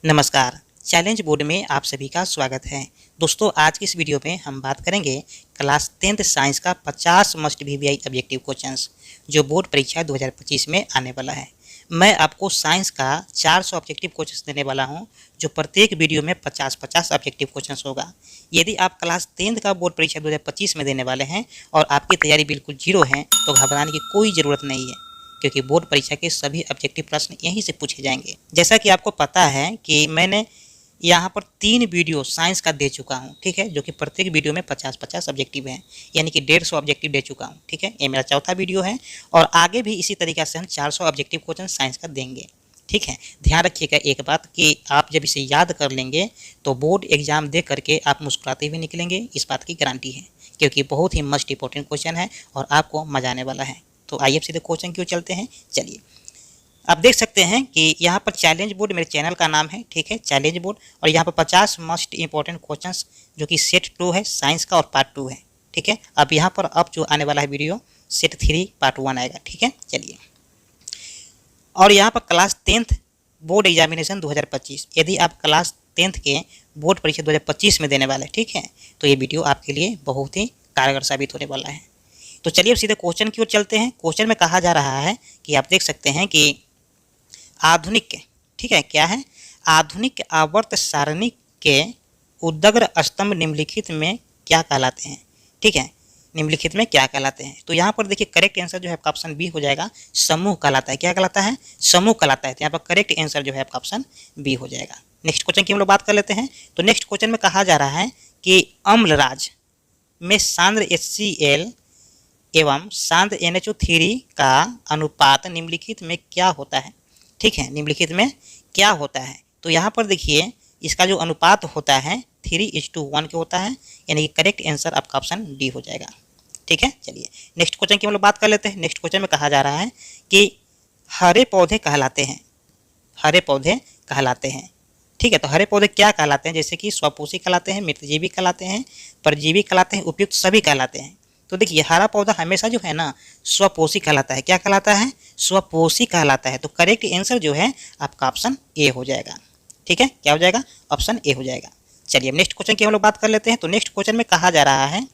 नमस्कार। Challenge board में आप सभी का स्वागत है। दोस्तों, आज की इस वीडियो में हम बात करेंगे क्लास 10th साइंस का 50 मस्ट वीवीआई ऑब्जेक्टिव क्वेश्चंस जो बोर्ड परीक्षा 2025 में आने वाला है। मैं आपको साइंस का 400 ऑब्जेक्टिव क्वेश्चंस देने वाला हूं, जो प्रत्येक वीडियो में 50-50 ऑब्जेक्टिव क्वेश्चंस होगा। यदि आप क्लास 10th का बोर्ड परीक्षा 2025 में देने वाले हैं और आपकी तैयारी बिल्कुल जीरो है, तो घबराने की कोई ज़रूरत नहीं है, क्योंकि बोर्ड परीक्षा के सभी ऑब्जेक्टिव प्रश्न यहीं से पूछे जाएंगे। जैसा कि आपको पता है कि मैंने यहाँ पर 3 वीडियो साइंस का दे चुका हूँ, ठीक है, जो कि प्रत्येक वीडियो में 50-50 ऑब्जेक्टिव हैं, यानी कि 150 ऑब्जेक्टिव दे चुका हूँ, ठीक है। ये मेरा चौथा वीडियो है और आगे भी इसी तरीक़ा से हम 400 ऑब्जेक्टिव क्वेश्चन साइंस का देंगे, ठीक है। ध्यान रखिएगा एक बात कि आप जब इसे याद कर लेंगे तो बोर्ड एग्जाम दे करके आप मुस्कुराते हुए निकलेंगे, इस बात की गारंटी है, क्योंकि बहुत ही मस्ट इंपॉर्टेंट क्वेश्चन है और आपको मजा आने वाला है। तो आइए सीधे क्वेश्चन क्यों चलते हैं। चलिए, आप देख सकते हैं कि यहाँ पर चैलेंज बोर्ड मेरे चैनल का नाम है, ठीक है, चैलेंज बोर्ड। और यहाँ पर 50 मस्ट इंपॉर्टेंट क्वेश्चंस जो कि सेट 2 है साइंस का और पार्ट 2 है, ठीक है। अब यहाँ पर अब जो आने वाला है वीडियो सेट 3 पार्ट 1 आएगा, ठीक है। चलिए, और यहाँ पर क्लास 10th बोर्ड एग्जामिनेशन 2025, यदि आप क्लास 10th के बोर्ड परीक्षा 2025 में देने वाले हैं, ठीक है, तो ये वीडियो आपके लिए बहुत ही कारगर साबित होने वाला है। तो चलिए अब सीधे क्वेश्चन की ओर चलते हैं। क्वेश्चन में कहा जा रहा है कि आप देख सकते हैं कि आधुनिक, ठीक है, क्या है, आधुनिक आवर्त सारणी के उदग्र स्तंभ निम्नलिखित में क्या कहलाते हैं, ठीक है, निम्नलिखित में क्या कहलाते हैं। तो यहाँ पर देखिए करेक्ट आंसर जो है आपका ऑप्शन बी हो जाएगा, समूह कहलाता है। क्या कहलाता है? समूह कहलाता है। तो यहाँ पर करेक्ट आंसर जो है आपका ऑप्शन बी हो जाएगा। नेक्स्ट क्वेश्चन की हम लोग बात कर लेते हैं। तो नेक्स्ट क्वेश्चन में कहा जा रहा है कि अम्लराज में सांद्र HCl एवं सांद्र NHO3 का अनुपात निम्नलिखित में क्या होता है, ठीक है, निम्नलिखित में क्या होता है। तो यहाँ पर देखिए इसका जो अनुपात होता है 3:1 के होता है, यानी कि करेक्ट आंसर आपका ऑप्शन डी हो जाएगा, ठीक है। चलिए नेक्स्ट क्वेश्चन की हम लोग बात कर लेते हैं। नेक्स्ट क्वेश्चन में कहा जा रहा है कि हरे पौधे कहलाते हैं, हरे पौधे कहलाते हैं, ठीक है। तो हरे पौधे क्या कहलाते हैं? जैसे कि स्वपोषी कहलाते हैं, मित्रजीवी कहलाते हैं, परजीवी कहलाते हैं, उपयुक्त सभी कहलाते हैं। तो देखिए हरा पौधा हमेशा जो है ना स्वपोषी कहलाता है। क्या कहलाता है? स्वपोषी कहलाता है। तो करेक्ट आंसर जो है आपका ऑप्शन ए हो जाएगा, ठीक है। क्या हो जाएगा? ऑप्शन ए हो जाएगा। चलिए नेक्स्ट क्वेश्चन की हम लोग बात कर लेते हैं। तो नेक्स्ट क्वेश्चन में कहा जा रहा है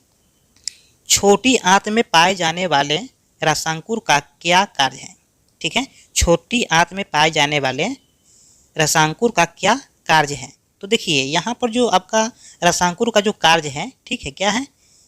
छोटी आंत में पाए जाने वाले रसांकुर का क्या कार्य है, ठीक है। छोटी आंत में पाए जाने वाले रसांकुर का क्या कार्य है। तो देखिए यहाँ पर जो आपका रसांकुर का जो कार्य है, ठीक है, क्या है,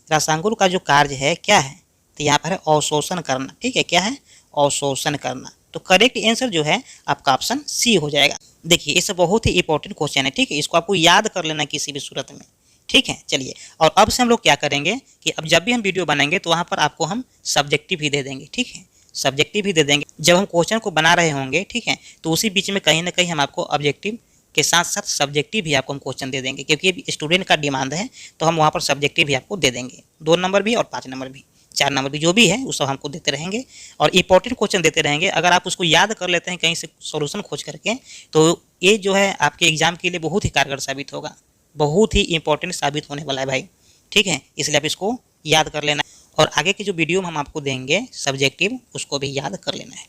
रसांकुर का जो कार्य है क्या है, तो यहाँ पर है अवशोषण करना, ठीक है, क्या है, अवशोषण करना। तो करेक्ट आंसर जो है आपका ऑप्शन सी हो जाएगा। देखिए ये सब बहुत ही इंपॉर्टेंट क्वेश्चन है, ठीक है, इसको आपको याद कर लेना किसी भी सूरत में, ठीक है। चलिए, और अब से हम लोग क्या करेंगे कि अब जब भी हम वीडियो बनाएंगे तो वहाँ पर आपको हम सब्जेक्टिव भी दे देंगे, ठीक है, सब्जेक्टिव भी दे देंगे। जब हम क्वेश्चन को बना रहे होंगे, ठीक है, तो उसी बीच में कहीं ना कहीं हम आपको ऑब्जेक्टिव के साथ साथ सब्जेक्टिव भी आपको हम क्वेश्चन दे देंगे, क्योंकि स्टूडेंट का डिमांड है, तो हम वहाँ पर सब्जेक्टिव भी आपको दे देंगे। 2 नंबर भी और 5 नंबर भी, 4 नंबर भी, जो भी है वो सब हमको देते रहेंगे और इंपॉर्टेंट क्वेश्चन देते रहेंगे। अगर आप उसको याद कर लेते हैं कहीं से सॉल्यूशन खोज करके, तो ये जो है आपके एग्जाम के लिए बहुत ही कारगर साबित होगा, बहुत ही इंपॉर्टेंट साबित होने वाला है भाई, ठीक है। इसलिए आप इसको याद कर लेना और आगे की जो वीडियो हम आपको देंगे सब्जेक्टिव, उसको भी याद कर लेना है।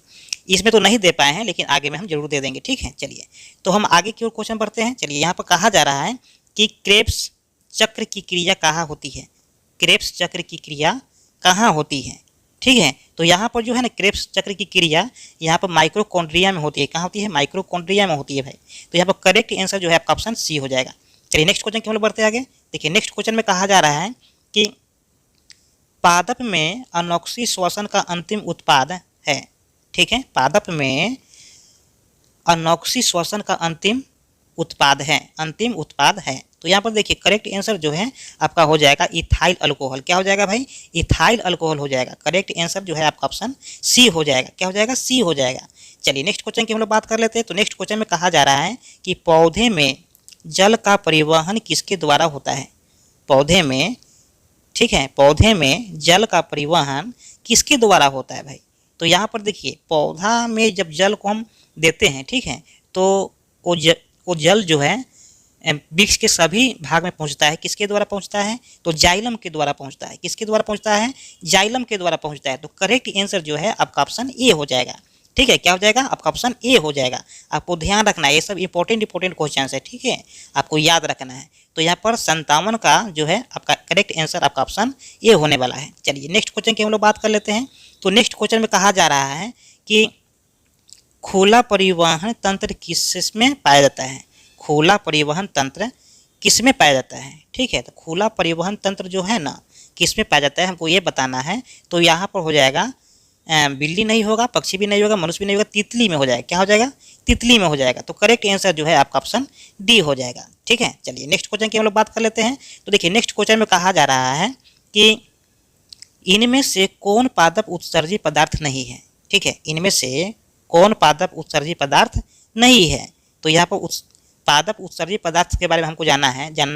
इसमें तो नहीं दे पाए हैं, लेकिन आगे में हम जरूर दे देंगे, ठीक है। चलिए, तो हम आगे की ओर क्वेश्चन बढ़ते हैं। चलिए, यहाँ पर कहा जा रहा है कि क्रेब्स चक्र की क्रिया कहाँ होती है, क्रेब्स चक्र की क्रिया कहाँ होती है, ठीक है। तो यहाँ पर जो है ना क्रेब्स चक्र की क्रिया यहाँ पर माइक्रोकॉन्ड्रिया में होती है। कहाँ होती है? माइक्रोकॉन्ड्रिया में होती है भाई। तो यहाँ पर करेक्ट आंसर जो है आपका ऑप्शन सी हो जाएगा। चलिए नेक्स्ट क्वेश्चन की हम लोग बढ़ते आगे। देखिए नेक्स्ट क्वेश्चन में कहा जा रहा है कि पादप में अनोक्सी श्वसन का अंतिम उत्पाद है, ठीक है, पादप में अनोक्सी श्वसन का अंतिम उत्पाद है, अंतिम उत्पाद है। तो यहाँ पर देखिए करेक्ट आंसर जो है आपका हो जाएगा इथाइल अल्कोहल। क्या हो जाएगा भाई? इथाइल अल्कोहल हो जाएगा। करेक्ट आंसर जो है आपका ऑप्शन सी हो जाएगा। क्या हो जाएगा? सी हो जाएगा। चलिए नेक्स्ट क्वेश्चन की हम लोग बात कर लेते हैं। तो नेक्स्ट क्वेश्चन में कहा जा रहा है कि पौधे में जल का परिवहन किसके द्वारा होता है, पौधे में, ठीक है, पौधे में जल का परिवहन किसके द्वारा होता है भाई। तो यहाँ पर देखिए पौधा में जब जल को हम देते हैं, ठीक है, तो वो जल जो है वृक्ष के सभी भाग में पहुंचता है। किसके द्वारा पहुंचता है? तो जाइलम के द्वारा पहुंचता है। किसके द्वारा पहुंचता है? जाइलम के द्वारा पहुंचता है। तो करेक्ट आंसर जो है आपका ऑप्शन ए हो जाएगा। ठीक है, क्या हो जाएगा आपका ऑप्शन ए हो जाएगा। आपको ध्यान रखना है, ये सब इंपॉर्टेंट क्वेश्चन है, ठीक है, आपको याद रखना है। तो यहाँ पर 57 का जो है आपका करेक्ट आंसर आपका ऑप्शन ए होने वाला है। चलिए नेक्स्ट क्वेश्चन की हम लोग बात कर लेते हैं। तो नेक्स्ट क्वेश्चन में कहा जा रहा है कि खुला परिवहन तंत्र किसमें पाया जाता है। खुला परिवहन तंत्र किसमें पाया जाता है, ठीक है। तो खुला परिवहन तंत्र जो है ना किसमें पाया जाता है हमको ये बताना है। तो यहाँ पर हो जाएगा बिल्ली नहीं होगा, पक्षी भी नहीं होगा, मनुष्य भी नहीं होगा, तितली में हो जाएगा। क्या हो जाएगा, तितली में हो जाएगा। तो करेक्ट आंसर जो है आपका ऑप्शन डी हो जाएगा, ठीक है। चलिए नेक्स्ट क्वेश्चन की हम लोग बात कर लेते हैं। तो देखिए नेक्स्ट क्वेश्चन में कहा जा रहा है कि इनमें से कौन पादप उत्सर्जी पदार्थ नहीं है, ठीक है। इनमें से कौन पादप उत्सर्जी पदार्थ नहीं है। तो यहाँ पर पादप उत्सर्जी पदार्थ के बारे में हमको जानना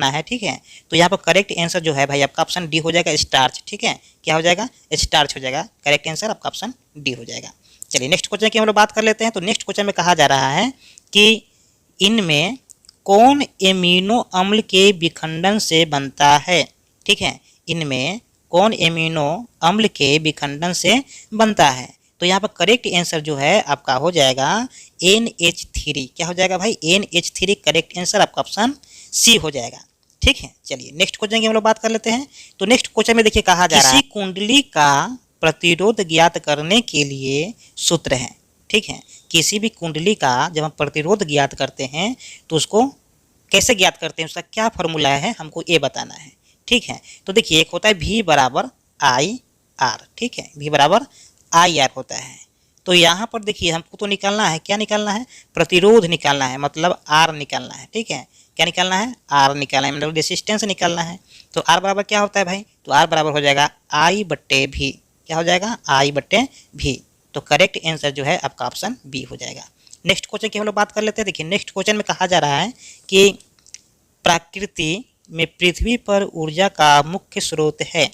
है, ठीक है। तो यहाँ पर करेक्ट आंसर जो है भाई आपका ऑप्शन डी हो जाएगा, स्टार्च, ठीक है। क्या हो जाएगा, स्टार्च हो जाएगा। करेक्ट आंसर आपका ऑप्शन डी हो जाएगा। चलिए नेक्स्ट क्वेश्चन की हम लोग बात कर लेते हैं। तो नेक्स्ट क्वेश्चन में कहा जा रहा है कि इनमें कौन एमिनो अम्ल के विखंडन से बनता है, ठीक है। इनमें कौन एमिनो अम्ल के विखंडन से बनता है। तो यहाँ पर करेक्ट आंसर जो है आपका हो जाएगा NH3। क्या हो जाएगा भाई, NH3 करेक्ट आंसर आपका ऑप्शन सी हो जाएगा, ठीक है। चलिए नेक्स्ट क्वेश्चन की हम लोग बात कर लेते हैं। तो नेक्स्ट क्वेश्चन में देखिए कहा जा रहा है किसी कुंडली का प्रतिरोध ज्ञात करने के लिए सूत्र है, ठीक है। किसी भी कुंडली का जब हम प्रतिरोध ज्ञात करते हैं तो उसको कैसे ज्ञात करते हैं, उसका क्या फॉर्मूला है हमको ये बताना है, ठीक है। तो देखिए एक होता है V बराबर IR, ठीक है, V बराबर IR होता है। तो यहाँ पर देखिए हमको तो निकालना है, क्या निकालना है, प्रतिरोध निकालना है, मतलब R निकालना है, ठीक है। क्या निकालना है, R निकालना है, मतलब रेसिस्टेंस निकालना है। तो R बराबर क्या होता है भाई, तो R बराबर हो जाएगा I/V। क्या हो जाएगा, I/V। तो करेक्ट आंसर जो है आपका ऑप्शन बी हो जाएगा। नेक्स्ट क्वेश्चन की हम लोग बात कर लेते हैं। देखिए नेक्स्ट क्वेश्चन में कहा जा रहा है कि प्रकृति में पृथ्वी पर ऊर्जा का मुख्य स्रोत है,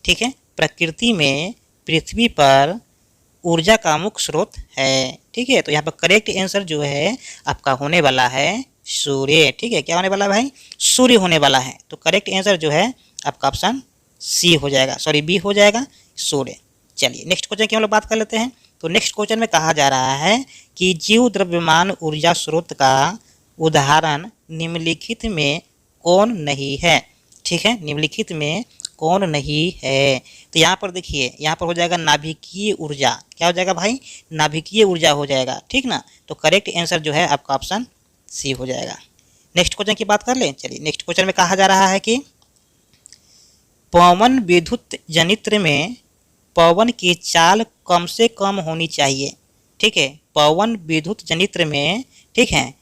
ठीक है। प्रकृति में पृथ्वी पर ऊर्जा का मुख्य स्रोत है, ठीक है। तो यहाँ पर करेक्ट आंसर जो है आपका होने वाला है सूर्य, ठीक है। क्या होने वाला है भाई, सूर्य होने वाला है। तो करेक्ट आंसर जो है आपका ऑप्शन सी हो जाएगा, सॉरी बी हो जाएगा, सूर्य। चलिए नेक्स्ट क्वेश्चन की हम लोग बात कर लेते हैं। तो नेक्स्ट क्वेश्चन में कहा जा रहा है कि जीव द्रव्यमान ऊर्जा स्रोत का उदाहरण निम्नलिखित में कौन नहीं है, ठीक है। निम्नलिखित में कौन नहीं है। तो यहाँ पर देखिए, यहाँ पर हो जाएगा नाभिकीय ऊर्जा। क्या हो जाएगा भाई, नाभिकीय ऊर्जा हो जाएगा, ठीक ना। तो करेक्ट आंसर जो है आपका ऑप्शन सी हो जाएगा। नेक्स्ट क्वेश्चन की बात कर लें। चलिए नेक्स्ट क्वेश्चन में कहा जा रहा है कि पवन विद्युत जनित्र में पवन की चाल कम से कम होनी चाहिए, ठीक है। पवन विद्युत जनित्र में, ठीक है,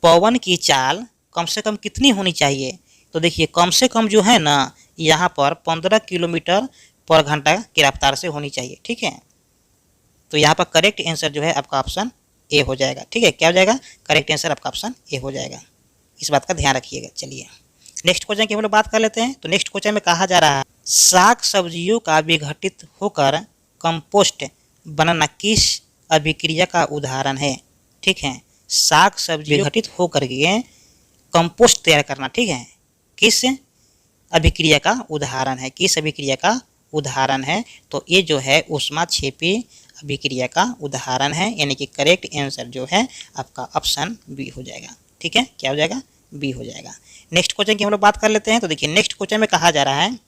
पवन की चाल कम से कम कितनी होनी चाहिए। तो देखिए कम से कम जो है ना यहाँ पर 15 किलोमीटर पर घंटा की रफ्तार से होनी चाहिए, ठीक है। तो यहाँ पर करेक्ट आंसर जो है आपका ऑप्शन ए हो जाएगा, ठीक है। क्या हो जाएगा, करेक्ट आंसर आपका ऑप्शन ए हो जाएगा, इस बात का ध्यान रखिएगा। चलिए नेक्स्ट क्वेश्चन की हम लोग बात कर लेते हैं। तो नेक्स्ट क्वेश्चन में कहा जा रहा है साग सब्जियों का विघटित होकर कंपोस्ट बनना किस अभिक्रिया का उदाहरण है, ठीक है। साग सब्जी विघटित होकर के कंपोस्ट तैयार करना, ठीक है, किस अभिक्रिया का उदाहरण है, किस अभिक्रिया का उदाहरण है। तो ये जो है ऊष्माक्षेपी अभिक्रिया का उदाहरण है, यानी कि करेक्ट आंसर जो है आपका ऑप्शन बी हो जाएगा, ठीक है। क्या हो जाएगा, बी हो जाएगा। नेक्स्ट क्वेश्चन की हम लोग बात कर लेते हैं। तो देखिए नेक्स्ट क्वेश्चन में कहा जा रहा है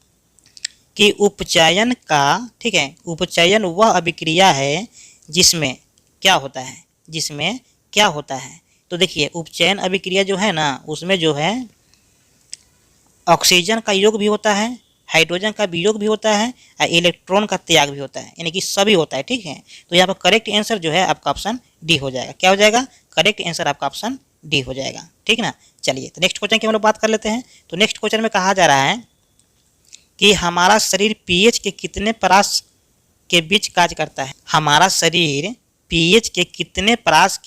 कि उपचयन का, ठीक है, उपचयन वह अभिक्रिया है जिसमें क्या होता है, जिसमें क्या होता है। तो देखिए उपचयन अभिक्रिया जो है ना उसमें जो है ऑक्सीजन का योग भी होता है, हाइड्रोजन का वियोग भी होता है और इलेक्ट्रॉन का त्याग भी होता है, यानी कि सभी होता है, ठीक है। तो यहाँ पर करेक्ट आंसर जो है आपका ऑप्शन डी हो जाएगा। क्या हो जाएगा, करेक्ट आंसर आपका ऑप्शन डी हो जाएगा, ठीक ना। चलिए तो नेक्स्ट क्वेश्चन की हम लोग बात कर लेते हैं। तो नेक्स्ट क्वेश्चन में कहा जा रहा है कि हमारा शरीर पीएच के कितने परास के बीच कार्य करता है। हमारा शरीर पीएच के कितने परास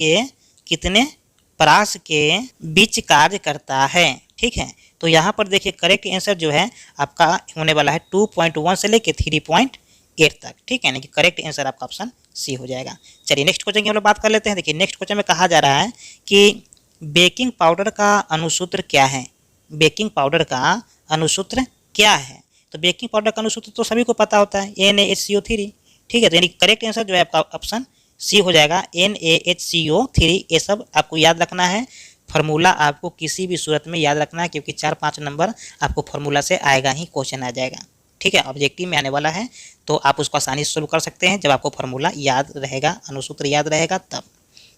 के बीच कार्य करता है, ठीक है। तो यहाँ पर देखिए करेक्ट आंसर जो है आपका होने वाला है 2.1 से लेके 3.8 तक, ठीक है, यानी कि करेक्ट आंसर आपका ऑप्शन सी हो जाएगा। चलिए नेक्स्ट क्वेश्चन की हम लोग बात कर लेते हैं। देखिए नेक्स्ट क्वेश्चन में कहा जा रहा है कि बेकिंग पाउडर का अनुसूत्र क्या है। बेकिंग पाउडर का अनुसूत्र क्या है। तो बेकिंग पाउडर का अनुसूत्र तो सभी को पता होता है, NaHCO3, ठीक है। तो यानी करेक्ट आंसर जो है आपका ऑप्शन सी हो जाएगा NaHCO3। ये सब आपको याद रखना है। फार्मूला आपको किसी भी सूरत में याद रखना है, क्योंकि 4-5 नंबर आपको फार्मूला से आएगा ही, क्वेश्चन आ जाएगा। ठीक है, ऑब्जेक्टिव में आने वाला है, तो आप उसको आसानी से सोल्व कर सकते हैं जब आपको फार्मूला याद रहेगा, अनुसूत्र याद रहेगा तब।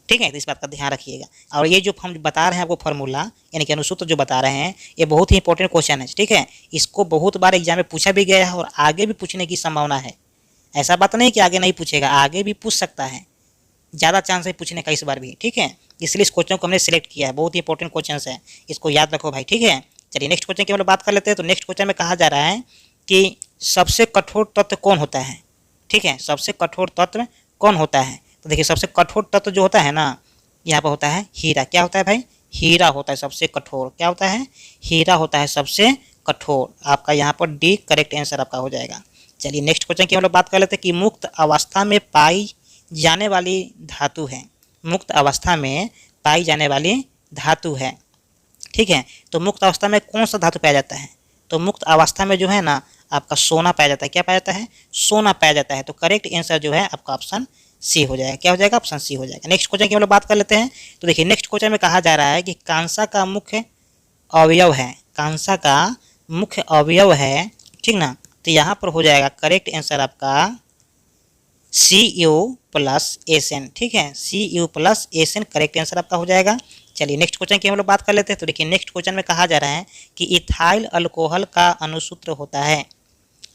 ठीक है, तो इस बात का ध्यान रखिएगा। और ये जो हम बता रहे हैं आपको फार्मूला यानी कि अनुसूत्र जो बता रहे हैं, ये बहुत ही इंपॉर्टेंट क्वेश्चन है। ठीक है, इसको बहुत बार एग्जाम में पूछा भी गया है और आगे भी पूछने की संभावना है। ऐसा बात नहीं कि आगे नहीं पूछेगा, आगे भी पूछ सकता है, ज़्यादा चांस है पूछने का इस बार भी। ठीक है, इसलिए इस क्वेश्चन को हमने सिलेक्ट किया है, बहुत ही इंपॉर्टेंट क्वेश्चन है, इसको याद रखो भाई। ठीक है, चलिए नेक्स्ट क्वेश्चन की हम लोग बात कर लेते हैं। तो नेक्स्ट क्वेश्चन में कहा जा रहा है कि सबसे कठोर तत्व कौन होता है। ठीक है, सबसे कठोर तत्व कौन होता है। तो देखिए, सबसे कठोर तत्व जो होता है ना, यहाँ पर होता है हीरा। क्या होता है भाई, हीरा होता है सबसे कठोर। क्या होता है, हीरा होता है सबसे कठोर। आपका यहाँ पर डी करेक्ट आंसर आपका हो जाएगा। चलिए नेक्स्ट क्वेश्चन की हम लोग बात कर लेते हैं कि मुक्त अवस्था में पाई जाने वाली धातु है। मुक्त अवस्था में पाई जाने वाली धातु है। ठीक है, तो मुक्त अवस्था में कौन सा धातु पाया जाता है। तो मुक्त अवस्था में जो है ना आपका सोना पाया जाता है। क्या पाया जाता है, सोना पाया जाता है। तो करेक्ट आंसर जो है आपका ऑप्शन सी हो जाएगा। क्या हो जाएगा, ऑप्शन सी हो जाएगा। नेक्स्ट क्वेश्चन की हम लोग बात कर लेते हैं। तो देखिए, नेक्स्ट क्वेश्चन में कहा जा रहा है कि कांसा का मुख्य अवयव है। कांसा का मुख्य अवयव है, ठीक ना। तो यहाँ पर हो जाएगा करेक्ट आंसर आपका Cu+Sn। ठीक है, Cu+Sn करेक्ट आंसर आपका हो जाएगा। चलिए नेक्स्ट क्वेश्चन की हम लोग बात कर लेते हैं। तो देखिए, नेक्स्ट क्वेश्चन में कहा जा रहा है कि इथाइल अल्कोहल का अनुसूत्र होता है।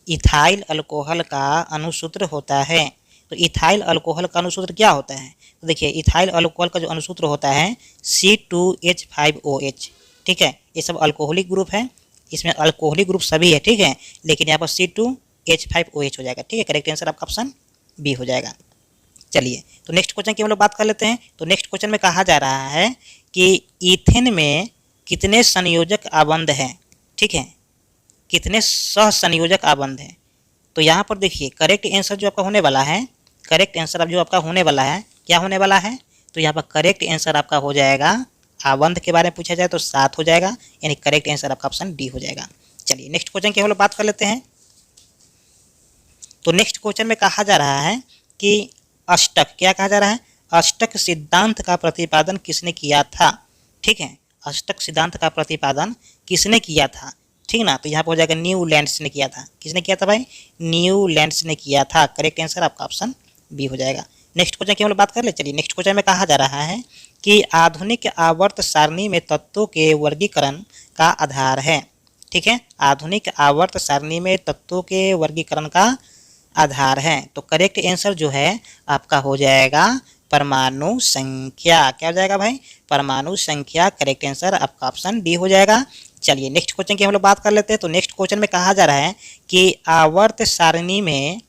इथाइल अल्कोहल का अनुसूत्र होता है। तो इथाइल अल्कोहल का अनुसूत्र क्या होता है। तो देखिए, इथाइल अल्कोहल का जो अनुसूत्र होता है C2H5OH। ठीक है, ये सब अल्कोहलिक ग्रुप है, इसमें अल्कोहलिक ग्रुप सभी है। ठीक है, लेकिन यहाँ पर C2H5OH हो जाएगा। ठीक है, करेक्ट आंसर आपका ऑप्शन बी हो जाएगा। चलिए, तो नेक्स्ट क्वेश्चन की हम लोग बात कर लेते हैं। तो नेक्स्ट क्वेश्चन में कहा जा रहा है कि ईथेन में कितने संयोजक आबंध हैं। ठीक है, कितने सहसंयोजक आबंध हैं। तो यहाँ पर देखिए, करेक्ट आंसर जो आपका होने वाला है, करेक्ट आंसर जो आपका होने वाला है, क्या होने वाला है। तो यहाँ पर करेक्ट आंसर आपका हो जाएगा, आबंध के बारे में पूछा जाए तो 7 हो जाएगा, यानी करेक्ट आंसर आपका ऑप्शन डी हो जाएगा। चलिए नेक्स्ट क्वेश्चन की हम लोग बात कर लेते हैं। तो नेक्स्ट क्वेश्चन में कहा जा रहा है कि अष्टक, क्या कहा जा रहा है, अष्टक सिद्धांत का प्रतिपादन किसने किया था। ठीक है, अष्टक सिद्धांत का प्रतिपादन किसने किया था। ठीक ना, तो यहाँ पर हो जाएगा न्यूलैंड्स ने किया था। किसने किया था भाई, न्यूलैंड्स ने किया था। करेक्ट आंसर आपका ऑप्शन बी हो जाएगा। नेक्स्ट क्वेश्चन की हम लोग बात कर ले। चलिए नेक्स्ट क्वेश्चन में कहा जा रहा है कि आधुनिक आवर्त सारणी में तत्वों के वर्गीकरण का आधार है। ठीक है, आधुनिक आवर्त सारणी में तत्वों के वर्गीकरण का आधार है। तो करेक्ट आंसर जो है आपका हो जाएगा परमाणु संख्या। क्या हो जाएगा भाई, परमाणु संख्या। करेक्ट आंसर आपका ऑप्शन डी हो जाएगा। चलिए नेक्स्ट क्वेश्चन की हम लोग बात कर लेते हैं। तो नेक्स्ट क्वेश्चन में कहा जा रहा है कि आवर्त सारणी में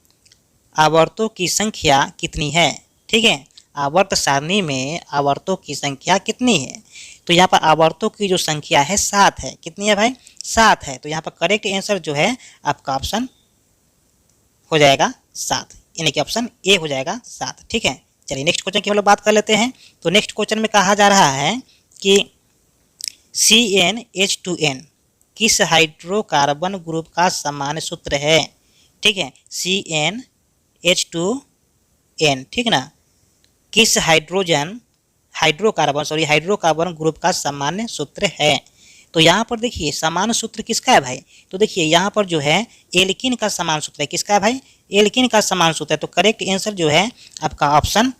आवर्तों की संख्या कितनी है। ठीक है, आवर्त सारणी में आवर्तों की संख्या कितनी है। तो यहाँ पर आवर्तों की जो संख्या है 7 है। कितनी है भाई, 7 है। तो यहाँ पर करेक्ट आंसर जो है आपका ऑप्शन हो जाएगा 7, यानी कि ऑप्शन ए हो जाएगा 7। ठीक है, चलिए नेक्स्ट क्वेश्चन की हम लोग बात कर लेते हैं। तो नेक्स्ट क्वेश्चन में कहा जा रहा है कि CnH2n किस हाइड्रोकार्बन ग्रुप का सामान्य सूत्र है। ठीक है, CnH2n, ठीक ना, किस हाइड्रोकार्बन ग्रुप का सामान्य सूत्र है। तो यहाँ पर देखिए, सामान्य सूत्र किसका है भाई। तो देखिए, यहाँ पर जो है एल्किन का सामान्य सूत्र है। किसका है भाई, एल्किन का सामान्य सूत्र है। तो करेक्ट आंसर जो है आपका ऑप्शन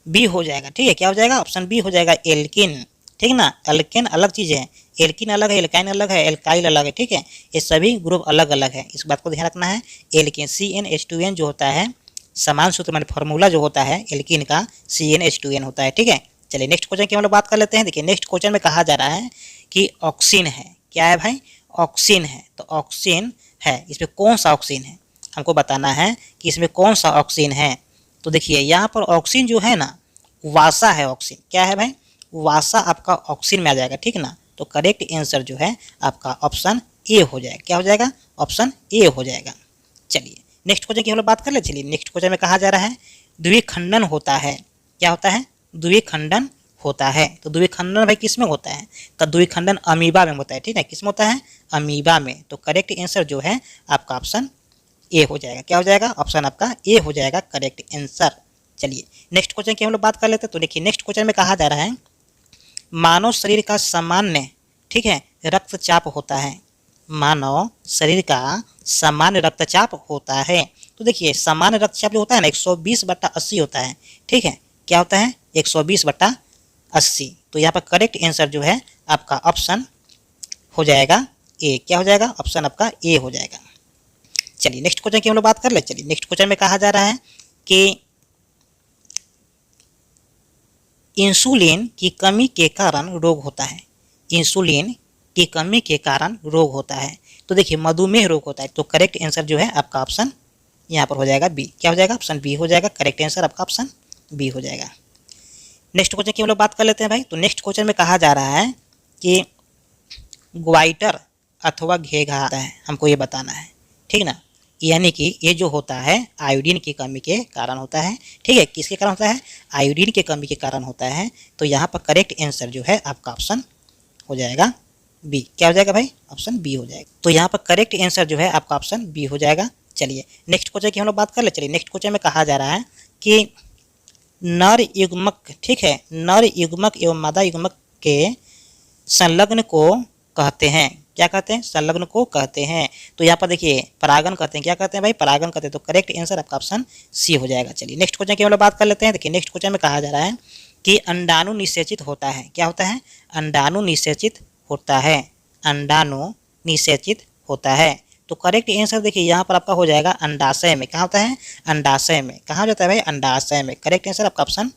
बी हो जाएगा। ठीक है, क्या हो जाएगा, ऑप्शन बी हो जाएगा, एल्किन। ठीक ना, एल्केन अलग चीज़ है, एल्किन अलग है, एल्काइन अलग है, एल्काइल अलग है। ठीक है, ये सभी ग्रुप अलग अलग है, इस बात को ध्यान रखना है। एल्किन CnH2n जो होता है समान सूत्र मान फार्मूला जो होता है एल्किन का CnH2n होता है। ठीक है, चलिए नेक्स्ट क्वेश्चन की हम लोग बात कर लेते हैं। देखिए, नेक्स्ट क्वेश्चन में कहा जा रहा है कि ऑक्सीन है। क्या है भाई, ऑक्सीन है। तो ऑक्सीन है, इसमें कौन सा ऑक्सीन है हमको बताना है कि इसमें कौन सा ऑक्सीन है। तो देखिए, यहाँ पर ऑक्सीन जो है ना वासा है। ऑक्सीन क्या है भाई, वासा आपका ऑक्सीन में आ जाएगा। ठीक ना, तो करेक्ट आंसर जो है आपका ऑप्शन ए हो जाएगा। क्या हो जाएगा, ऑप्शन ए हो जाएगा। चलिए नेक्स्ट क्वेश्चन की हम लोग बात कर ले। चलिए नेक्स्ट क्वेश्चन में कहा जा रहा है द्विखंडन होता है। क्या होता है, द्विखंडन होता है। तो द्विखंडन भाई किस में होता है, तो द्विखंडन अमीबा में होता है। ठीक है, किस में होता है, अमीबा में। तो करेक्ट आंसर जो है आपका ऑप्शन ए हो जाएगा। क्या हो जाएगा, ऑप्शन आपका ए हो जाएगा करेक्ट आंसर। चलिए नेक्स्ट क्वेश्चन की हम लोग बात कर लेते हैं। तो देखिए नेक्स्ट क्वेश्चन में कहा जा रहा है मानव शरीर का सामान्य, ठीक है, रक्तचाप होता है। मानव शरीर का सामान्य रक्तचाप होता है। तो देखिए सामान्य रक्तचाप जो होता है ना 120/80 होता है, ठीक है। क्या होता है 120/80। तो यहाँ पर करेक्ट आंसर जो है आपका ऑप्शन हो जाएगा ए। क्या हो जाएगा? ऑप्शन आपका ए हो जाएगा। चलिए नेक्स्ट क्वेश्चन की हम लोग बात कर ले। चलिए नेक्स्ट क्वेश्चन में कहा जा रहा है कि इंसुलिन की कमी के कारण रोग होता है। इंसुलिन की कमी के कारण रोग होता है। तो देखिए मधुमेह रोग होता है। तो करेक्ट आंसर जो है आपका ऑप्शन यहाँ पर हो जाएगा बी। क्या हो जाएगा? ऑप्शन बी हो जाएगा। करेक्ट आंसर आपका ऑप्शन बी हो जाएगा। नेक्स्ट क्वेश्चन की हम लोग बात कर लेते हैं भाई। तो नेक्स्ट क्वेश्चन में कहा जा रहा है कि ग्वाइटर अथवा घेघा होता है, हमको ये बताना है, ठीक ना। यानी कि ये जो होता है आयोडीन की कमी के कारण होता है, ठीक है। किसके कारण होता है? आयोडीन की कमी के कारण होता है। तो यहाँ पर करेक्ट आंसर जो है आपका ऑप्शन हो जाएगा बी। क्या हो जाएगा भाई? ऑप्शन बी हो जाएगा। तो यहाँ पर करेक्ट आंसर जो है आपका ऑप्शन बी हो जाएगा। चलिए नेक्स्ट क्वेश्चन की हम लोग बात कर ले। चलिए नेक्स्ट क्वेश्चन में कहा जा रहा है कि नर युग्मक, ठीक है, नर युग्मक एवं मादा युग्मक के संलग्न को कहते हैं। क्या कहते हैं? संलग्न को कहते हैं। तो यहाँ पर देखिए परागण कहते हैं। क्या कहते हैं भाई? परागण कहते हैं। तो करेक्ट आंसर आपका ऑप्शन सी हो जाएगा। चलिए नेक्स्ट क्वेश्चन की हम लोग बात कर लेते हैं। देखिए नेक्स्ट क्वेश्चन में कहा जा रहा है कि अंडाणु निषेचित होता है। क्या होता है? अंडाणु निषेचित होता है। अंडाणु निषेचित होता है। तो करेक्ट आंसर देखिए यहाँ पर आपका हो जाएगा अंडाशय में। कहाँ होता है? अंडाशय में। कहाँ जाता है भाई? अंडाशय में। करेक्ट आंसर आपका ऑप्शन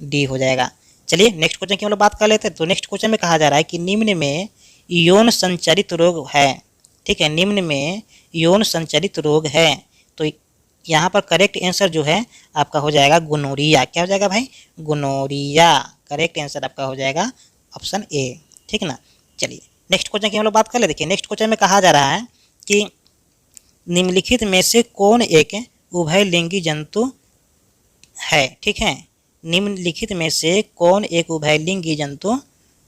डी हो जाएगा। चलिए नेक्स्ट क्वेश्चन की हम लोग बात कर लेते हैं। तो नेक्स्ट क्वेश्चन में कहा जा रहा है कि निम्न में यौन संचारित रोग है, ठीक है, निम्न में यौन संचारित रोग है। तो यहाँ पर करेक्ट आंसर जो है आपका हो जाएगा गोनोरिया। क्या हो जाएगा भाई? गोनोरिया। करेक्ट आंसर आपका हो जाएगा ऑप्शन ए, ठीक ना। चलिए नेक्स्ट क्वेश्चन की हम लोग बात कर ले। देखिए नेक्स्ट क्वेश्चन में कहा जा रहा है कि निम्नलिखित में से कौन एक उभयलिंगी जंतु है, ठीक है। निम्नलिखित में से कौन एक उभयलिंगी जंतु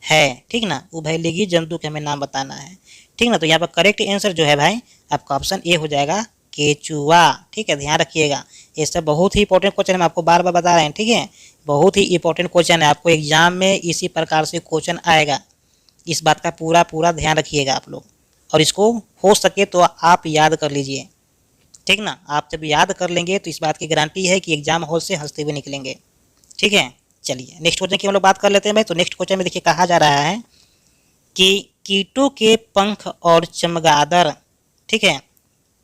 है, ठीक ना। उभयलिंगी जंतु के हमें नाम बताना है, ठीक ना। तो यहाँ पर करेक्ट आंसर जो है भाई आपका ऑप्शन ए हो जाएगा केचुआ, ठीक है। ध्यान रखिएगा ये सब बहुत ही इंपॉर्टेंट क्वेश्चन हम आपको बार बार बता रहे हैं, ठीक है। बहुत ही इंपॉर्टेंट क्वेश्चन है। आपको एग्जाम में इसी प्रकार से क्वेश्चन आएगा। इस बात का पूरा ध्यान रखिएगा आप लोग, और इसको हो सके तो आप याद कर लीजिए, ठीक ना। आप जब याद कर लेंगे तो इस बात की गारंटी है कि एग्जाम हॉल से हंसते हुए निकलेंगे, ठीक है। चलिए नेक्स्ट क्वेश्चन की हम लोग बात कर लेते हैं भाई। तो नेक्स्ट क्वेश्चन में देखिए कहा जा रहा है कि कीटों के पंख और चमगादड़, ठीक है,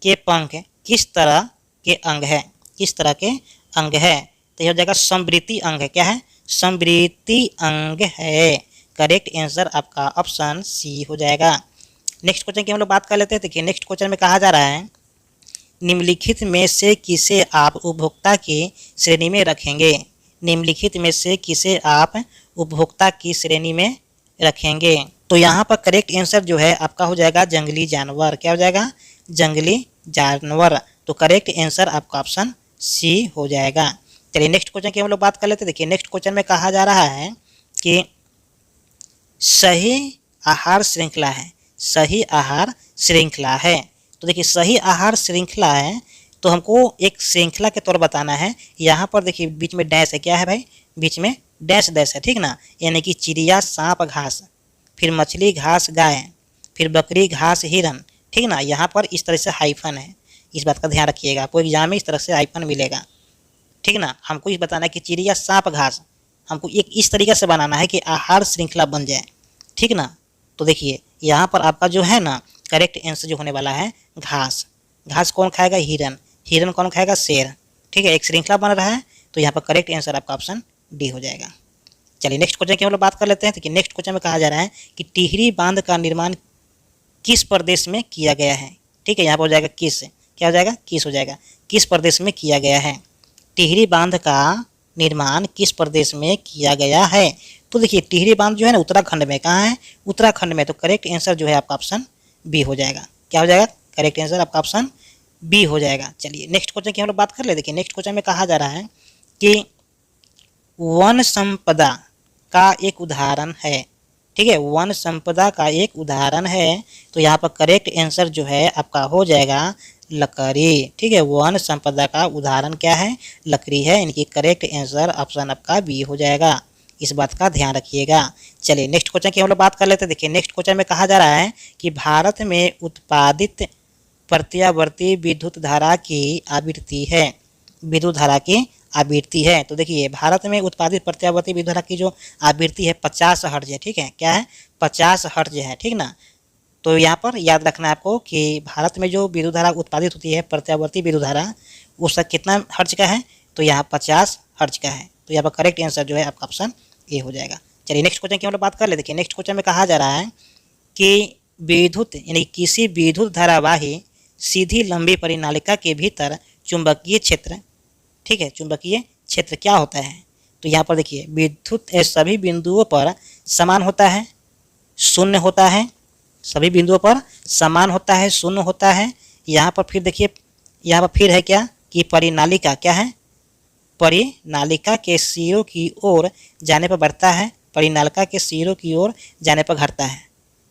के पंख किस तरह के अंग है? किस तरह के अंग है? तो यह हो जाएगा समवृत्ति अंग है। क्या है? समवृत्ति अंग है। करेक्ट आंसर आपका ऑप्शन सी हो जाएगा। नेक्स्ट क्वेश्चन की हम लोग बात कर लेते हैं। देखिए नेक्स्ट क्वेश्चन में कहा जा रहा है निम्नलिखित में से किसे आप उपभोक्ता की श्रेणी में रखेंगे? निम्नलिखित में से किसे आप उपभोक्ता की श्रेणी में रखेंगे? तो यहाँ पर करेक्ट आंसर जो है आपका हो जाएगा जंगली जानवर। क्या हो जाएगा? जंगली जानवर। तो करेक्ट आंसर आपका ऑप्शन सी हो जाएगा। चलिए नेक्स्ट क्वेश्चन की हम लोग बात कर लेते हैं। देखिए नेक्स्ट क्वेश्चन में कहा जा रहा है कि सही आहार श्रृंखला है। सही आहार श्रृंखला है। तो देखिए सही आहार श्रृंखला है तो हमको एक श्रृंखला के तौर बताना है। यहाँ पर देखिए बीच में डैश है। क्या है भाई? बीच में डैश है, ठीक ना। यानी कि चिड़िया सांप घास, फिर मछली घास गाय, फिर बकरी घास हिरन, ठीक ना। यहाँ पर इस तरह से हाइफन है। इस बात का ध्यान रखिएगा, आपको एग्जाम में इस तरह से हाइफन मिलेगा, ठीक ना। हमको इस बताना है कि चिड़िया सांप घास, हमको एक इस तरीके से बनाना है कि आहार श्रृंखला बन जाए, ठीक ना। तो देखिए यहाँ पर आपका जो है ना करेक्ट आंसर जो होने वाला है घास। घास कौन खाएगा? हिरन। हिरन कौन खाएगा? शेर, ठीक है। एक श्रृंखला बन रहा है तो यहाँ पर करेक्ट आंसर आपका ऑप्शन डी हो जाएगा। चलिए नेक्स्ट क्वेश्चन की हम लोग बात कर लेते हैं। देखिए नेक्स्ट क्वेश्चन में कहा जा रहा है कि टिहरी बांध का निर्माण किस प्रदेश में किया गया है? ठीक है, यहाँ पर हो जाएगा किस। क्या हो जाएगा? किस हो जाएगा। किस प्रदेश में किया गया है? टिहरी बांध का निर्माण किस प्रदेश में किया गया है? तो देखिए टिहरी बांध जो है ना उत्तराखंड में। कहाँ है? उत्तराखंड में। तो करेक्ट आंसर जो है आपका ऑप्शन बी हो जाएगा। क्या हो जाएगा? करेक्ट आंसर आपका ऑप्शन बी हो जाएगा। चलिए नेक्स्ट क्वेश्चन की हम लोग बात कर ले। देखिए नेक्स्ट क्वेश्चन में कहा जा रहा है कि वन संपदा का एक उदाहरण है, ठीक है। वन संपदा का एक उदाहरण है। तो यहाँ पर करेक्ट आंसर जो है आपका हो जाएगा लकड़ी। ठीक है, वन संपदा का उदाहरण क्या है? लकड़ी है। इनकी करेक्ट आंसर ऑप्शन आपका बी हो जाएगा। इस बात का ध्यान रखिएगा। चलिए नेक्स्ट क्वेश्चन की हम लोग बात कर लेते हैं। देखिए नेक्स्ट क्वेश्चन में कहा जा रहा है कि भारत में उत्पादित प्रत्यावर्ती विद्युत धारा की आवृत्ति है। विद्युत धारा की आवृत्ति है। तो देखिए भारत में उत्पादित प्रत्यावर्ती विद्युत धारा की जो आवृत्ति है 50 हर्ट्ज है। ठीक है, क्या है? 50 हर्ट्ज है। ठीक ना। तो यहाँ पर याद रखना है आपको कि भारत में जो विद्युत धारा उत्पादित होती है प्रत्यावर्ती विद्युत धारा, उसका कितना हर्ट्ज का है? तो यहाँ 50 हर्ट्ज का है। तो यहाँ पर करेक्ट आंसर जो है आपका ऑप्शन ए हो जाएगा। चलिए नेक्स्ट क्वेश्चन की हम लोग बात कर ले। देखिए नेक्स्ट क्वेश्चन में कहा जा रहा है कि विद्युत यानी किसी विद्युत धारावाही सीधी लंबी परिनालिका के भीतर चुंबकीय क्षेत्र, ठीक है, चुंबकीय क्षेत्र क्या होता है? तो यहाँ पर देखिए विद्युत सभी बिंदुओं पर समान होता है, शून्य होता है। सभी बिंदुओं पर समान होता है, शून्य होता है। यहाँ पर फिर देखिए, यहाँ पर फिर है क्या कि परिनालिका क्या है? परिनालिका के सिरों की ओर जाने पर बढ़ता है, परिनालिका के सिरों की ओर जाने पर घटता है।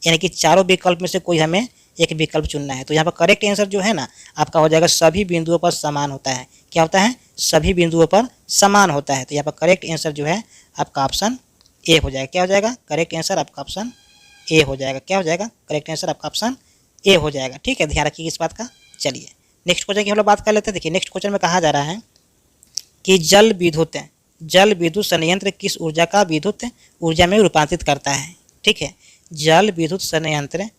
यानी कि चारों विकल्प में से कोई हमें एक विकल्प चुनना है। तो यहाँ पर करेक्ट आंसर जो है ना आपका हो जाएगा सभी बिंदुओं पर समान होता है। क्या होता है? सभी बिंदुओं पर समान होता है। तो यहाँ पर करेक्ट आंसर जो है आपका ऑप्शन ए हो जाएगा। क्या हो जाएगा? करेक्ट आंसर आपका ऑप्शन ए हो जाएगा। क्या हो जाएगा? करेक्ट आंसर आपका ऑप्शन ए हो जाएगा। ठीक है, ध्यान रखिए इस बात का। चलिए नेक्स्ट क्वेश्चन की हम लोग बात कर लेते हैं। देखिए नेक्स्ट क्वेश्चन में कहा जा रहा है कि जल विद्युत संयंत्र किस ऊर्जा का विद्युत ऊर्जा में रूपांतरित करता है? ठीक है, जल विद्युत संयंत्र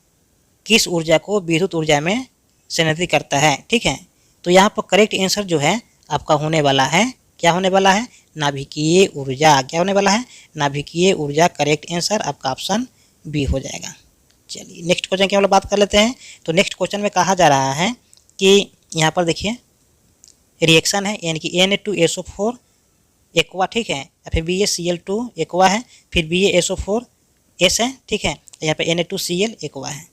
किस ऊर्जा को विद्युत ऊर्जा में संयंत्रित करता है? ठीक है, तो यहाँ पर करेक्ट आंसर जो है आपका होने वाला है, क्या होने वाला है? नाभिकीय ऊर्जा। क्या होने वाला है? नाभिकीय ऊर्जा। करेक्ट आंसर आपका ऑप्शन बी हो जाएगा। चलिए नेक्स्ट क्वेश्चन की हम लोग बात कर लेते हैं। तो नेक्स्ट क्वेश्चन में कहा जा रहा है कि यहाँ पर देखिए रिएक्शन है, यानी कि Na2SO4 एक्वा, ठीक है, या फिर BaCl2 एक्वा है, फिर BaSO4S है। ठीक है, यहाँ पे Na2Cl एक्वा है।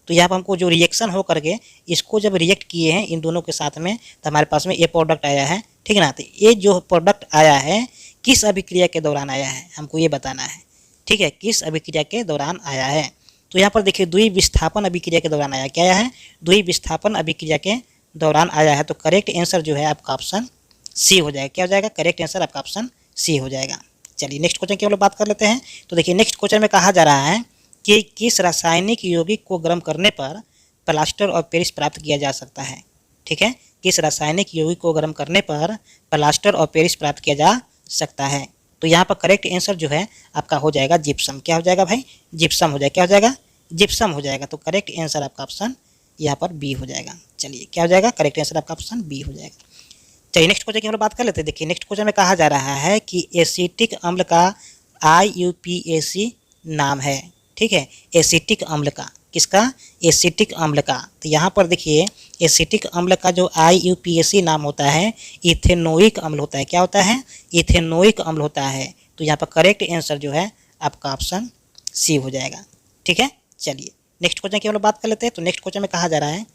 तो यहाँ पर हमको जो रिएक्शन हो करके इसको जब रिएक्ट किए हैं इन दोनों के साथ में, तो हमारे पास में ये प्रोडक्ट आया है। ठीक है ना। तो ये जो प्रोडक्ट आया है किस अभिक्रिया के दौरान आया है, हमको ये बताना है। ठीक है, किस अभिक्रिया के दौरान आया है? तो यहाँ पर देखिए द्विविस्थापन अभिक्रिया के दौरान आया। क्या आया है? द्विविस्थापन अभिक्रिया के दौरान आया है। तो करेक्ट आंसर जो है आपका ऑप्शन सी हो जाएगा। क्या हो जाएगा? करेक्ट आंसर आपका ऑप्शन सी हो जाएगा। चलिए नेक्स्ट क्वेश्चन की हम लोग बात कर लेते हैं। तो देखिए नेक्स्ट क्वेश्चन में कहा जा रहा है कि किस रासायनिक यौगिक को गर्म करने पर प्लास्टर और पेरिस प्राप्त किया जा सकता है? ठीक है, किस रासायनिक यौगिक को गर्म करने पर प्लास्टर और पेरिस प्राप्त किया जा सकता है? तो यहाँ पर करेक्ट आंसर जो है आपका हो जाएगा जिप्सम। क्या हो जाएगा भाई? जिप्सम हो जाएगा। क्या हो जाएगा? जिप्सम हो जाएगा। तो करेक्ट आंसर आपका ऑप्शन यहाँ पर बी हो जाएगा। चलिए क्या हो जाएगा? करेक्ट आंसर आपका ऑप्शन बी हो जाएगा। चलिए नेक्स्ट क्वेश्चन की हम लोग बात कर लेते हैं। देखिए नेक्स्ट क्वेश्चन में कहा जा रहा है कि एसिटिक अम्ल का IUPAC नाम है। ठीक है, एसिटिक अम्ल का, किसका? एसिटिक अम्ल का। तो यहाँ पर देखिए एसिटिक अम्ल का जो IUPAC नाम होता है इथेनोइक अम्ल होता है। क्या होता है? इथेनोइक अम्ल होता है। तो यहाँ पर करेक्ट आंसर जो है आपका ऑप्शन सी हो जाएगा। ठीक है, चलिए नेक्स्ट क्वेश्चन की हम लोग बात कर लेते हैं। तो नेक्स्ट क्वेश्चन में कहा जा रहा है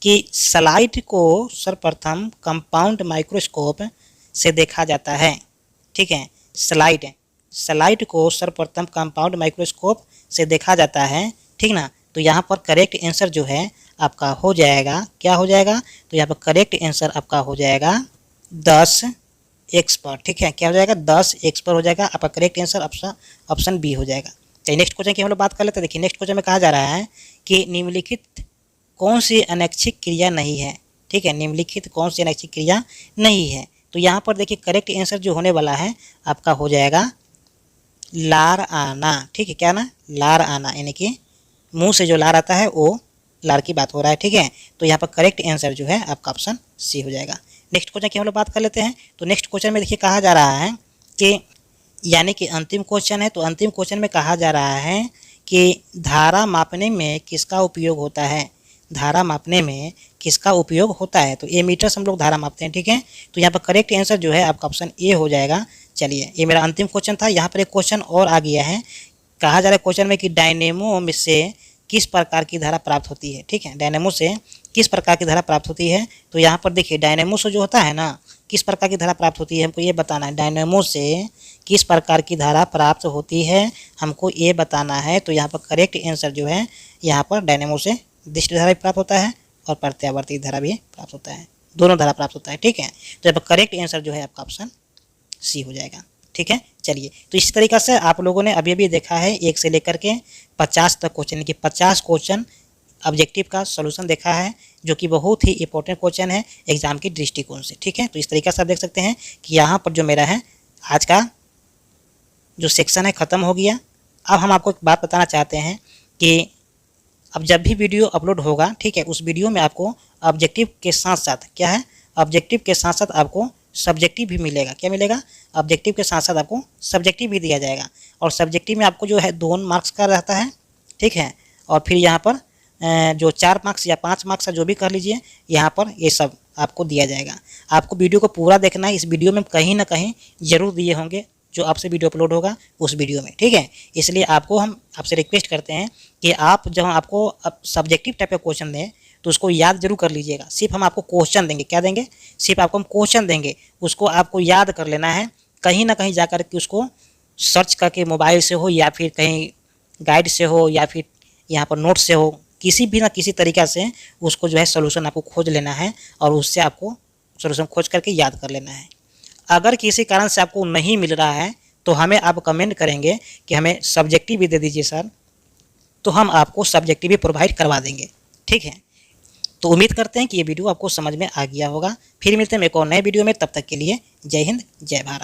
कि स्लाइड को सर्वप्रथम कंपाउंड माइक्रोस्कोप से देखा जाता है। ठीक है, स्लाइड को सर्वप्रथम कंपाउंड माइक्रोस्कोप से देखा जाता है। ठीक ना। तो यहाँ पर करेक्ट आंसर जो है आपका हो जाएगा, क्या हो जाएगा? तो यहाँ पर करेक्ट आंसर आपका हो जाएगा 10x पर। ठीक है, क्या हो जाएगा? 10x पर हो जाएगा। आपका करेक्ट आंसर ऑप्शन बी हो जाएगा। चलिए नेक्स्ट क्वेश्चन की हम लोग बात कर लेते हैं। देखिए नेक्स्ट क्वेश्चन में कहा जा रहा है कि निम्नलिखित कौन सी अनैच्छिक क्रिया नहीं है? ठीक है, निम्नलिखित कौन सी अनैच्छिक क्रिया नहीं है? तो यहाँ पर देखिए करेक्ट आंसर जो होने वाला है आपका हो जाएगा लार आना। ठीक है, क्या ना? लार आना, यानी कि मुंह से जो लार आता है वो लार की बात हो रहा है। ठीक है, तो यहाँ पर करेक्ट आंसर जो है आपका ऑप्शन सी हो जाएगा। नेक्स्ट क्वेश्चन की हम लोग बात कर लेते हैं। तो नेक्स्ट क्वेश्चन में देखिए कहा जा रहा है कि यानी कि अंतिम क्वेश्चन है। तो अंतिम क्वेश्चन में कहा जा रहा है कि धारा मापने में किसका उपयोग होता है? धारा मापने में किसका उपयोग होता है? तो एमीटर से हम लोग धारा मापते हैं। ठीक है, तो यहाँ पर करेक्ट आंसर जो है आपका ऑप्शन ए हो जाएगा। चलिए ये मेरा अंतिम क्वेश्चन था। यहाँ पर एक क्वेश्चन और आ गया है। कहा जा रहा है क्वेश्चन में कि डायनेमो में से किस प्रकार की धारा प्राप्त होती है? ठीक है, डायनेमो से किस प्रकार की धारा प्राप्त होती है? तो यहाँ पर देखिए डायनेमो से जो होता है ना, किस प्रकार की धारा प्राप्त होती है हमको ये बताना है। डायनेमो से किस प्रकार की धारा प्राप्त होती है हमको ये बताना है। तो यहाँ पर करेक्ट आंसर जो है यहाँ पर डायनेमो से दृष्टि धारा प्राप्त होता है और प्रत्यावर्ती धारा भी प्राप्त होता है, दोनों धारा प्राप्त होता है। ठीक है, तो अब करेक्ट आंसर जो है आपका ऑप्शन सी हो जाएगा। ठीक है, चलिए, तो इस तरीक़ा से आप लोगों ने अभी अभी देखा है 1 से लेकर के 50 तक क्वेश्चन, यानी कि 50 क्वेश्चन ऑब्जेक्टिव का सॉल्यूशन देखा है, जो कि बहुत ही इंपॉर्टेंट क्वेश्चन है एग्जाम के दृष्टिकोण से। ठीक है, तो इस तरीक़े से आप देख सकते हैं कि यहाँ पर जो मेरा है आज का जो सेक्शन है ख़त्म हो गया। अब हम आपको एक बात बताना चाहते हैं कि अब जब भी वीडियो अपलोड होगा, ठीक है, उस वीडियो में आपको ऑब्जेक्टिव के साथ साथ क्या है, ऑब्जेक्टिव के साथ साथ आपको सब्जेक्टिव भी मिलेगा। क्या मिलेगा? ऑब्जेक्टिव के साथ साथ आपको सब्जेक्टिव भी दिया जाएगा, और सब्जेक्टिव में आपको जो है 2 मार्क्स का रहता है। ठीक है, और फिर यहाँ पर जो 4 मार्क्स या 5 मार्क्स का जो भी कर लीजिए, यहाँ पर ये सब आपको दिया जाएगा। आपको वीडियो को पूरा देखना है, इस वीडियो में कहीं ना कहीं ज़रूर दिए होंगे जो आपसे वीडियो अपलोड होगा उस वीडियो में। ठीक है, इसलिए आपको हम आपसे रिक्वेस्ट करते हैं कि आप जब आपको अब सब्जेक्टिव टाइप का क्वेश्चन दें तो उसको याद जरूर कर लीजिएगा। सिर्फ हम आपको क्वेश्चन देंगे, क्या देंगे, सिर्फ आपको हम क्वेश्चन देंगे, उसको आपको याद कर लेना है। कहीं ना कहीं जाकर के उसको सर्च करके मोबाइल से हो या फिर कहीं गाइड से हो या फिर यहाँ पर नोट से हो, किसी भी ना किसी तरीक़ा से उसको जो है सोल्यूशन आपको खोज लेना है और उससे आपको सोल्यूशन खोज करके याद कर लेना है। अगर किसी कारण से आपको नहीं मिल रहा है तो हमें आप कमेंट करेंगे कि हमें सब्जेक्टिव भी दे दीजिए सर, तो हम आपको सब्जेक्टिव भी प्रोवाइड करवा देंगे। ठीक है, तो उम्मीद करते हैं कि ये वीडियो आपको समझ में आ गया होगा। फिर मिलते हैं एक और नए वीडियो में, तब तक के लिए जय हिंद, जय भारत।